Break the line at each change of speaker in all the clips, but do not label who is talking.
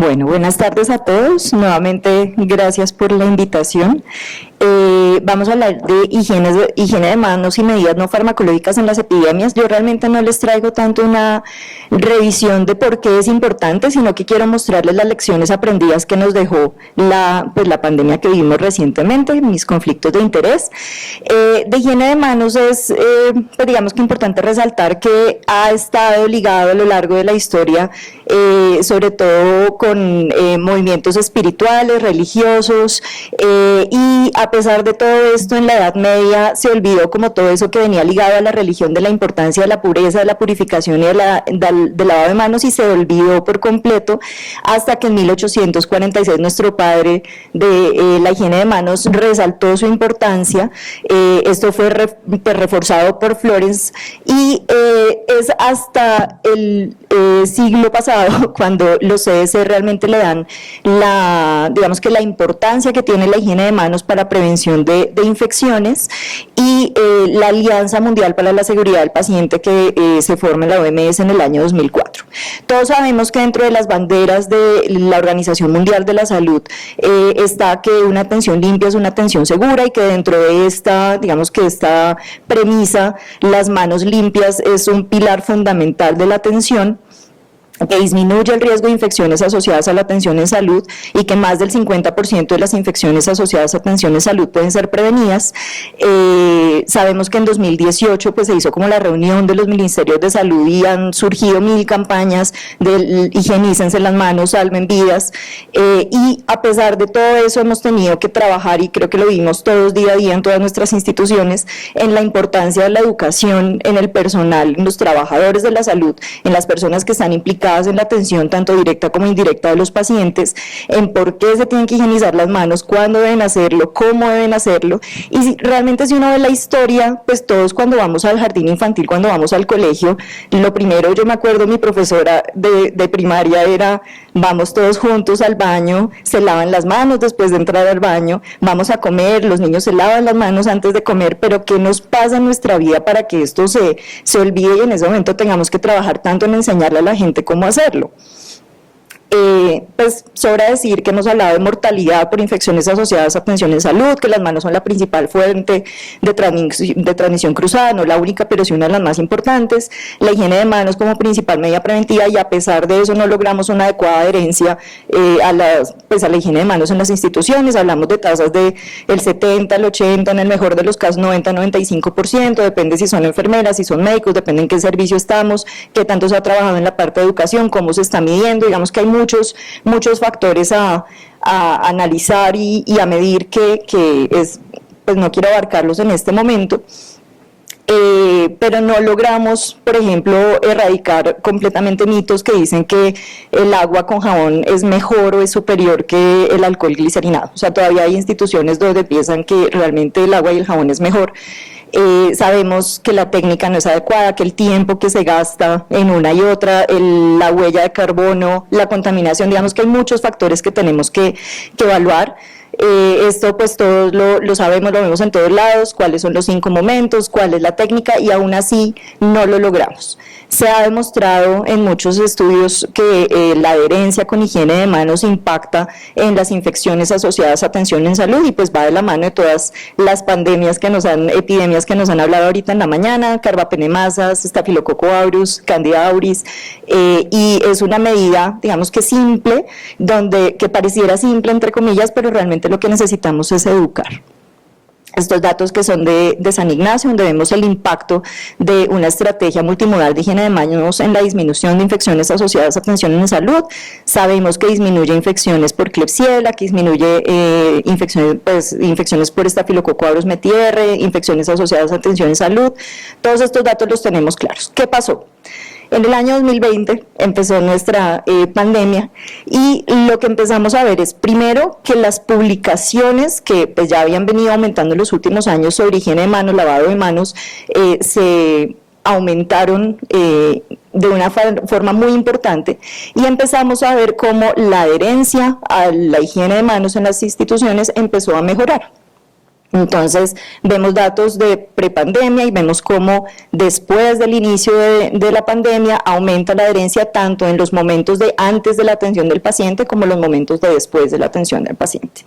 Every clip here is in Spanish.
Bueno, buenas tardes a todos. Nuevamente, gracias por la invitación. Vamos a hablar de higiene de manos y medidas no farmacológicas en las epidemias. Yo realmente no les traigo tanto una revisión de por qué es importante, sino que quiero mostrarles las lecciones aprendidas que nos dejó la pandemia que vivimos recientemente, mis conflictos de interés. De higiene de manos es, pues digamos que importante resaltar que ha estado ligado a lo largo de la historia, sobre todo con movimientos espirituales, religiosos, y a pesar de todo esto, en la Edad Media se olvidó como todo eso que venía ligado a la religión, de la importancia de la pureza, de la purificación y del lavado de manos, y se olvidó por completo hasta que en 1846 nuestro padre de la higiene de manos resaltó su importancia. Esto fue reforzado por Florence, y es hasta el siglo pasado cuando los CDC realmente le dan digamos que la importancia que tiene la higiene de manos para prevención de infecciones, y la Alianza Mundial para la Seguridad del Paciente que se forma en la OMS en el año 2004. Todos sabemos que dentro de las banderas de la Organización Mundial de la Salud está que una atención limpia es una atención segura, y que dentro de esta, digamos que esta premisa, las manos limpias es un pilar fundamental de la atención, que disminuye el riesgo de infecciones asociadas a la atención en salud, y que más del 50% de las infecciones asociadas a atención en salud pueden ser prevenidas. Sabemos que en 2018 pues, se hizo como la reunión de los ministerios de salud, y han surgido 1000 campañas de higienícense las manos, salven vidas, y a pesar de todo eso hemos tenido que trabajar, y creo que lo vimos todos día a día en todas nuestras instituciones, en la importancia de la educación en el personal, en los trabajadores de la salud, en las personas que están implicadas en la atención tanto directa como indirecta de los pacientes, en por qué se tienen que higienizar las manos, cuándo deben hacerlo, cómo deben hacerlo. Y realmente si uno ve la historia, pues todos cuando vamos al jardín infantil, cuando vamos al colegio, lo primero, yo me acuerdo, mi profesora de primaria era: vamos todos juntos al baño, se lavan las manos después de entrar al baño, vamos a comer, los niños se lavan las manos antes de comer. Pero ¿qué nos pasa en nuestra vida para que esto se olvide, y en ese momento tengamos que trabajar tanto en enseñarle a la gente cómo hacerlo? Pues sobra decir que hemos hablado de mortalidad por infecciones asociadas a atención en salud, que las manos son la principal fuente de transmisión cruzada, no la única, pero sí una de las más importantes. La higiene de manos como principal medida preventiva, y a pesar de eso no logramos una adecuada adherencia a la higiene de manos en las instituciones. Hablamos de tasas del 70, el 80, en el mejor de los casos 90, 95%, depende si son enfermeras, si son médicos, depende en qué servicio estamos, qué tanto se ha trabajado en la parte de educación, cómo se está midiendo. Digamos que hay muchos factores a analizar y a medir, que pues no quiero abarcarlos en este momento, pero no logramos, por ejemplo, erradicar completamente mitos que dicen que el agua con jabón es mejor o es superior que el alcohol glicerinado. O sea, todavía hay instituciones donde piensan que realmente el agua y el jabón es mejor. Sabemos que la técnica no es adecuada, que el tiempo que se gasta en una y otra, la huella de carbono, la contaminación, digamos que hay muchos factores que tenemos que evaluar. Esto pues todos lo sabemos, lo vemos en todos lados, cuáles son los 5 momentos, cuál es la técnica, y aún así no lo logramos. Se ha demostrado en muchos estudios que la adherencia con higiene de manos impacta en las infecciones asociadas a atención en salud, y pues va de la mano de todas las epidemias que nos han hablado ahorita en la mañana: carbapenemasas, estafilococo aureus, candida auris, y es una medida, digamos que simple, que pareciera simple entre comillas, pero realmente lo que necesitamos es educar. Estos datos que son de San Ignacio, donde vemos el impacto de una estrategia multimodal de higiene de manos en la disminución de infecciones asociadas a atención en salud. Sabemos que disminuye infecciones por Klebsiella, que disminuye infecciones por estafilococo aureus metiere, infecciones asociadas a atención en salud. Todos estos datos los tenemos claros. ¿Qué pasó? En el año 2020 empezó nuestra pandemia, y lo que empezamos a ver es, primero, que las publicaciones que pues ya habían venido aumentando en los últimos años sobre higiene de manos, lavado de manos, se aumentaron de una forma muy importante, y empezamos a ver cómo la adherencia a la higiene de manos en las instituciones empezó a mejorar. Entonces, vemos datos de prepandemia y vemos cómo después del inicio de la pandemia aumenta la adherencia tanto en los momentos de antes de la atención del paciente como los momentos de después de la atención del paciente.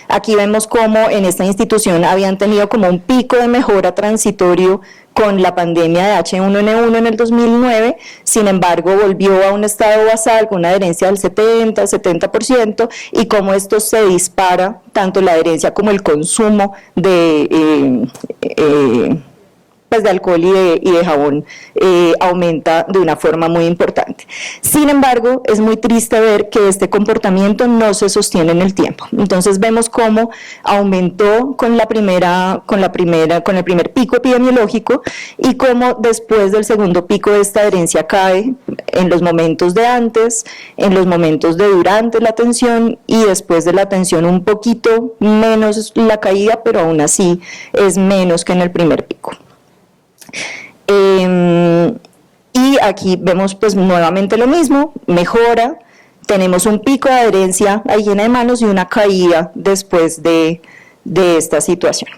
Aquí vemos cómo en esta institución habían tenido como un pico de mejora transitorio con la pandemia de H1N1 en el 2009, sin embargo volvió a un estado basal con una adherencia del 70% y cómo esto se dispara, tanto la adherencia como el consumo de alcohol y de jabón aumenta de una forma muy importante. Sin embargo, es muy triste ver que este comportamiento no se sostiene en el tiempo. Entonces vemos cómo aumentó con el primer pico epidemiológico y cómo después del segundo pico esta adherencia cae en los momentos de antes, en los momentos de durante la atención y después de la atención un poquito menos la caída, pero aún así es menos que en el primer pico. Y aquí vemos pues nuevamente lo mismo, mejora, tenemos un pico de adherencia a higiene de manos y una caída después de esta situación.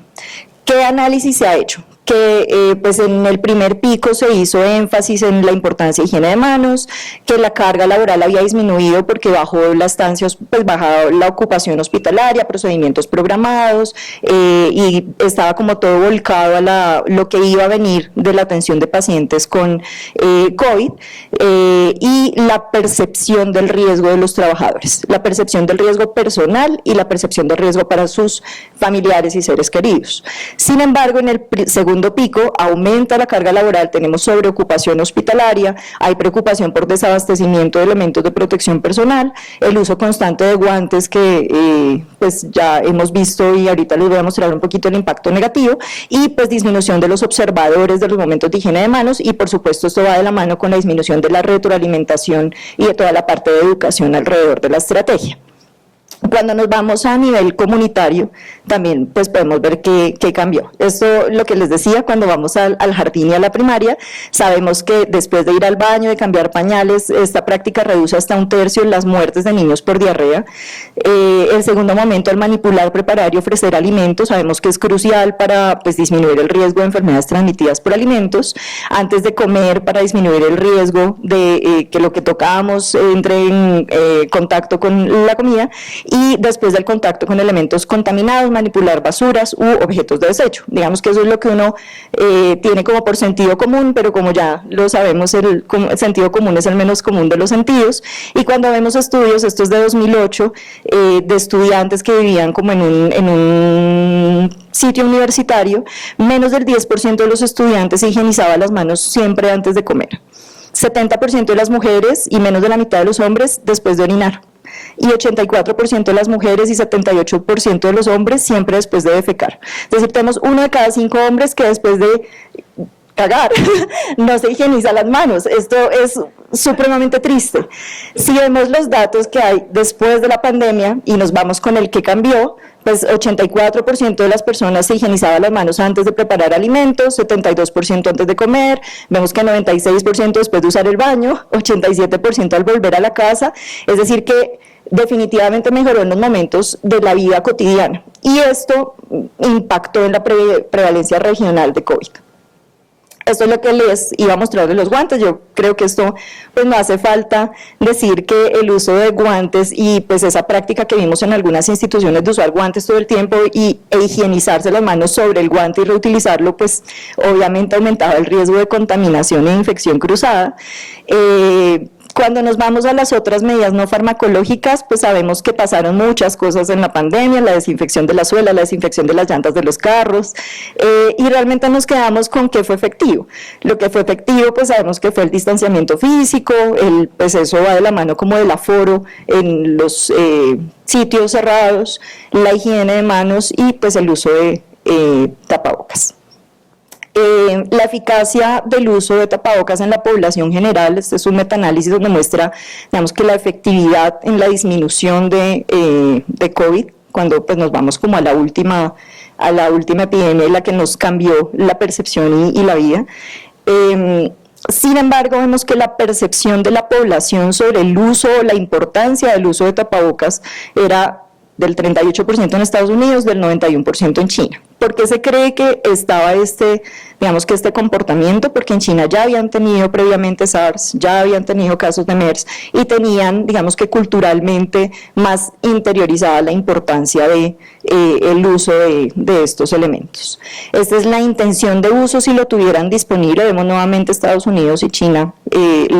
¿Qué análisis se ha hecho? Que pues en el primer pico se hizo énfasis en la importancia de higiene de manos, que la carga laboral había disminuido porque bajó la estancia, pues bajado la ocupación hospitalaria, procedimientos programados y estaba como todo volcado a lo que iba a venir de la atención de pacientes con COVID y la percepción del riesgo de los trabajadores, la percepción del riesgo personal y la percepción del riesgo para sus familiares y seres queridos. Sin embargo, en el segundo pico aumenta la carga laboral, tenemos sobreocupación hospitalaria, hay preocupación por desabastecimiento de elementos de protección personal, el uso constante de guantes que pues ya hemos visto y ahorita les voy a mostrar un poquito el impacto negativo y pues disminución de los observadores de los momentos de higiene de manos y por supuesto esto va de la mano con la disminución de la retroalimentación y de toda la parte de educación alrededor de la estrategia. Cuando nos vamos a nivel comunitario, también pues podemos ver qué cambió. Esto, lo que les decía, cuando vamos al jardín y a la primaria, sabemos que después de ir al baño, de cambiar pañales, esta práctica reduce hasta 1/3 las muertes de niños por diarrea. El segundo momento, al manipular, preparar y ofrecer alimentos, sabemos que es crucial para pues, disminuir el riesgo de enfermedades transmitidas por alimentos. Antes de comer, para disminuir el riesgo de que lo que tocamos entre en contacto con la comida. Y después del contacto con elementos contaminados, manipular basuras u objetos de desecho. Digamos que eso es lo que uno tiene como por sentido común, pero como ya lo sabemos, el sentido común es el menos común de los sentidos. Y cuando vemos estudios, esto es de 2008, de estudiantes que vivían como en un sitio universitario, menos del 10% de los estudiantes se higienizaba las manos siempre antes de comer. 70% de las mujeres y menos de la mitad de los hombres después de orinar. Y 84% de las mujeres y 78% de los hombres siempre después de defecar. Es decir, tenemos 1 de cada 5 hombres que después de cagar no se higieniza las manos. Esto es supremamente triste. Si vemos los datos que hay después de la pandemia y nos vamos con el que cambió, pues 84% de las personas se higienizaban las manos antes de preparar alimentos, 72% antes de comer, vemos que 96% después de usar el baño, 87% al volver a la casa, es decir que definitivamente mejoró en los momentos de la vida cotidiana y esto impactó en la prevalencia regional de COVID. Esto es lo que les iba a mostrar de los guantes. Yo creo que esto pues no hace falta decir que el uso de guantes y pues esa práctica que vimos en algunas instituciones de usar guantes todo el tiempo e higienizarse las manos sobre el guante y reutilizarlo, pues obviamente aumentaba el riesgo de contaminación e infección cruzada. Cuando nos vamos a las otras medidas no farmacológicas, pues sabemos que pasaron muchas cosas en la pandemia, la desinfección de la suela, la desinfección de las llantas de los carros, y realmente nos quedamos con qué fue efectivo. Lo que fue efectivo, pues sabemos que fue el distanciamiento físico, pues eso va de la mano como del aforo en los sitios cerrados, la higiene de manos y pues el uso de tapabocas. La eficacia del uso de tapabocas en la población general, este es un metaanálisis donde muestra, digamos, que la efectividad en la disminución de COVID, cuando pues nos vamos como a la última epidemia, la que nos cambió la percepción y la vida. Sin embargo, vemos que la percepción de la población sobre el uso, la importancia del uso de tapabocas era del 38% en Estados Unidos, del 91% en China. ¿Por qué se cree que estaba digamos que este comportamiento? Porque en China ya habían tenido previamente SARS, ya habían tenido casos de MERS y tenían, digamos que culturalmente, más interiorizada la importancia de el uso de estos elementos. Esta es la intención de uso si lo tuvieran disponible. Vemos nuevamente Estados Unidos y China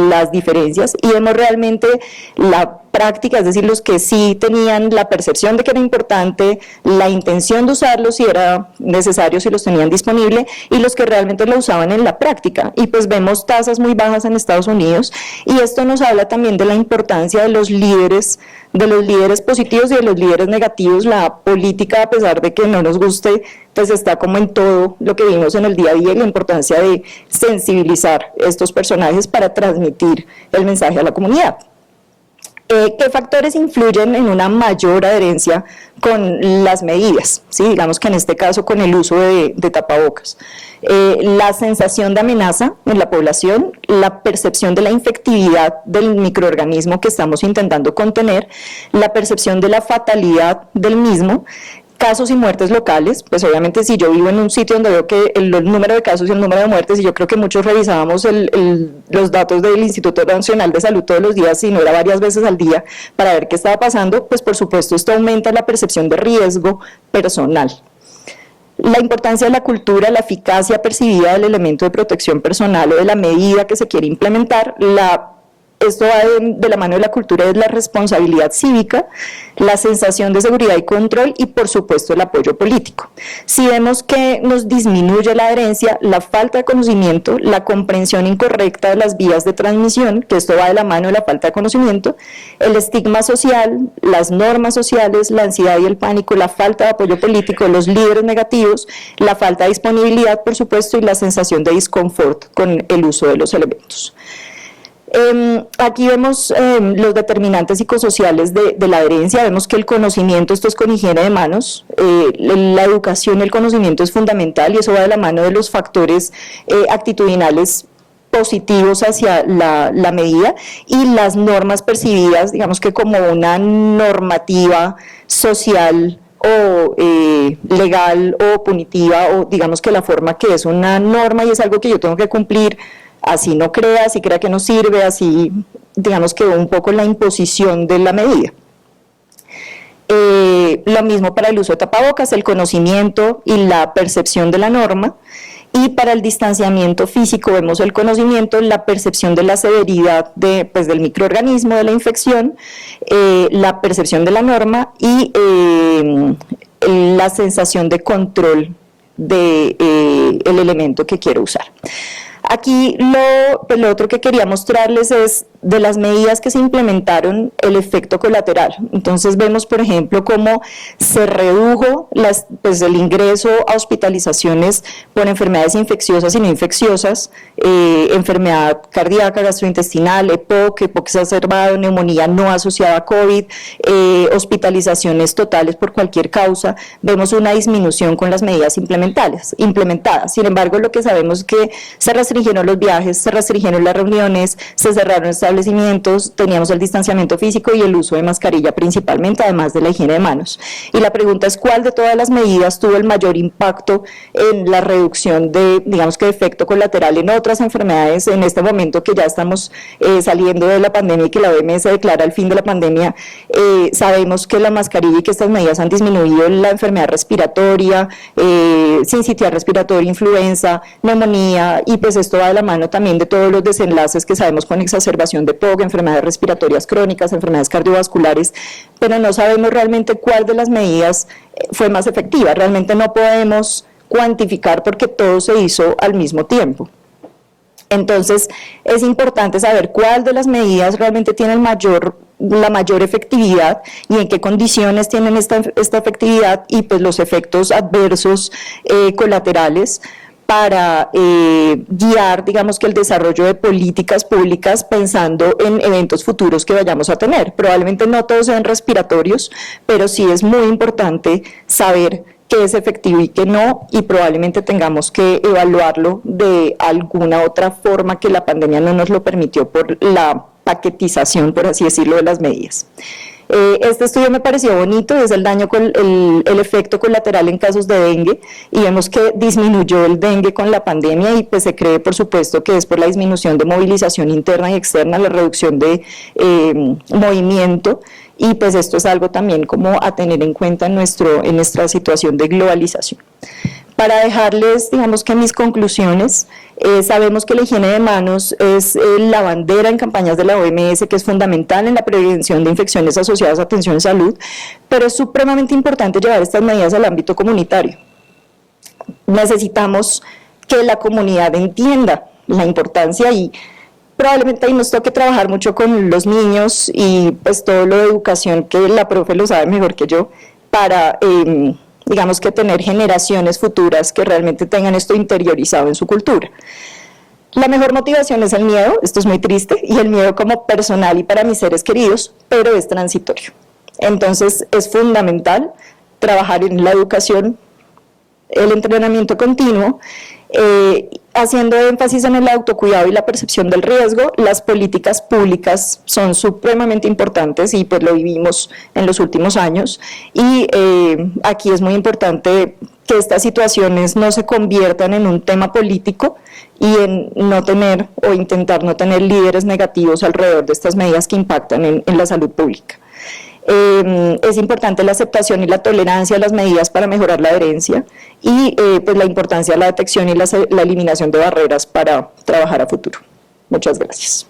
las diferencias y vemos realmente la práctica, es decir, los que sí tenían la percepción de que era importante, la intención de usarlos si era necesario, si los tenían disponible, y los que realmente lo usaban en la práctica. Y pues vemos tasas muy bajas en Estados Unidos, y esto nos habla también de la importancia de los líderes positivos y de los líderes negativos. La política, a pesar de que no nos guste, pues está como en todo lo que vimos en el día a día, y la importancia de sensibilizar estos personajes para transmitir el mensaje a la comunidad. ¿Qué factores influyen en una mayor adherencia con las medidas? ¿Sí? Digamos que en este caso con el uso de tapabocas. La sensación de amenaza en la población, la percepción de la infectividad del microorganismo que estamos intentando contener, la percepción de la fatalidad del mismo, casos y muertes locales. Pues obviamente si yo vivo en un sitio donde veo que el número de casos y el número de muertes, y yo creo que muchos revisábamos los datos del Instituto Nacional de Salud todos los días, si no era varias veces al día, para ver qué estaba pasando, pues por supuesto esto aumenta la percepción de riesgo personal. La importancia de la cultura, la eficacia percibida del elemento de protección personal o de la medida que se quiere implementar, esto va de la mano de la cultura, es la responsabilidad cívica, la sensación de seguridad y control y por supuesto el apoyo político. Si vemos que nos disminuye la adherencia, la falta de conocimiento, la comprensión incorrecta de las vías de transmisión, que esto va de la mano de la falta de conocimiento, el estigma social, las normas sociales, la ansiedad y el pánico, la falta de apoyo político, los líderes negativos, la falta de disponibilidad por supuesto y la sensación de disconfort con el uso de los elementos. Aquí vemos los determinantes psicosociales de la adherencia. Vemos que el conocimiento, esto es con higiene de manos, la educación y el conocimiento es fundamental, y eso va de la mano de los factores actitudinales positivos hacia la medida, y las normas percibidas, digamos que como una normativa social o legal o punitiva, o digamos que la forma que es una norma y es algo que yo tengo que cumplir, así no crea, así crea que no sirve, así digamos que un poco la imposición de la medida. Lo mismo para el uso de tapabocas, el conocimiento y la percepción de la norma, y para el distanciamiento físico vemos el conocimiento, la percepción de la severidad del microorganismo, de la infección, la percepción de la norma y la sensación de control del elemento que quiero usar. Aquí lo otro que quería mostrarles es de las medidas que se implementaron, el efecto colateral. Entonces vemos, por ejemplo, cómo se redujo el ingreso a hospitalizaciones por enfermedades infecciosas y no infecciosas, enfermedad cardíaca, gastrointestinal, EPOC exacerbado, neumonía no asociada a COVID, hospitalizaciones totales por cualquier causa. Vemos una disminución con las medidas implementadas. Sin embargo, lo que sabemos es que se restringieron los viajes, se restringieron las reuniones, se cerraron establecimientos, teníamos el distanciamiento físico y el uso de mascarilla principalmente, además de la higiene de manos. Y la pregunta es, ¿cuál de todas las medidas tuvo el mayor impacto en la reducción de, digamos que, efecto colateral en otras enfermedades en este momento que ya estamos saliendo de la pandemia y que la OMS declara el fin de la pandemia? Sabemos que la mascarilla y que estas medidas han disminuido la enfermedad respiratoria, sincitial respiratoria, influenza, neumonía, y pues esto va de la mano también de todos los desenlaces que sabemos con exacerbación de POC, enfermedades respiratorias crónicas, enfermedades cardiovasculares, pero no sabemos realmente cuál de las medidas fue más efectiva. Realmente no podemos cuantificar porque todo se hizo al mismo tiempo. Entonces es importante saber cuál de las medidas realmente tiene la mayor efectividad y en qué condiciones tienen esta efectividad, y pues los efectos adversos colaterales, para guiar, digamos que el desarrollo de políticas públicas pensando en eventos futuros que vayamos a tener. Probablemente no todos sean respiratorios, pero sí es muy importante saber qué es efectivo y qué no, y probablemente tengamos que evaluarlo de alguna otra forma que la pandemia no nos lo permitió por la paquetización, por así decirlo, de las medidas. Este estudio me pareció bonito, es el daño el efecto colateral en casos de dengue, y vemos que disminuyó el dengue con la pandemia, y pues se cree por supuesto que es por la disminución de movilización interna y externa, la reducción de movimiento, y pues esto es algo también como a tener en cuenta en nuestra situación de globalización. Para dejarles, digamos que mis conclusiones, sabemos que la higiene de manos es la bandera en campañas de la OMS, que es fundamental en la prevención de infecciones asociadas a atención en salud, pero es supremamente importante llevar estas medidas al ámbito comunitario. Necesitamos que la comunidad entienda la importancia, y probablemente ahí nos toque trabajar mucho con los niños y pues todo lo de educación, que la profe lo sabe mejor que yo, para digamos que tener generaciones futuras que realmente tengan esto interiorizado en su cultura. La mejor motivación es el miedo, esto es muy triste, y el miedo como personal y para mis seres queridos, pero es transitorio. Entonces es fundamental trabajar en la educación, el entrenamiento continuo, haciendo énfasis en el autocuidado y la percepción del riesgo. Las políticas públicas son supremamente importantes y pues lo vivimos en los últimos años, y aquí es muy importante que estas situaciones no se conviertan en un tema político y en no tener o intentar no tener líderes negativos alrededor de estas medidas que impactan en la salud pública. Es importante la aceptación y la tolerancia a las medidas para mejorar la adherencia, y pues la importancia de la detección y la eliminación de barreras para trabajar a futuro. Muchas gracias.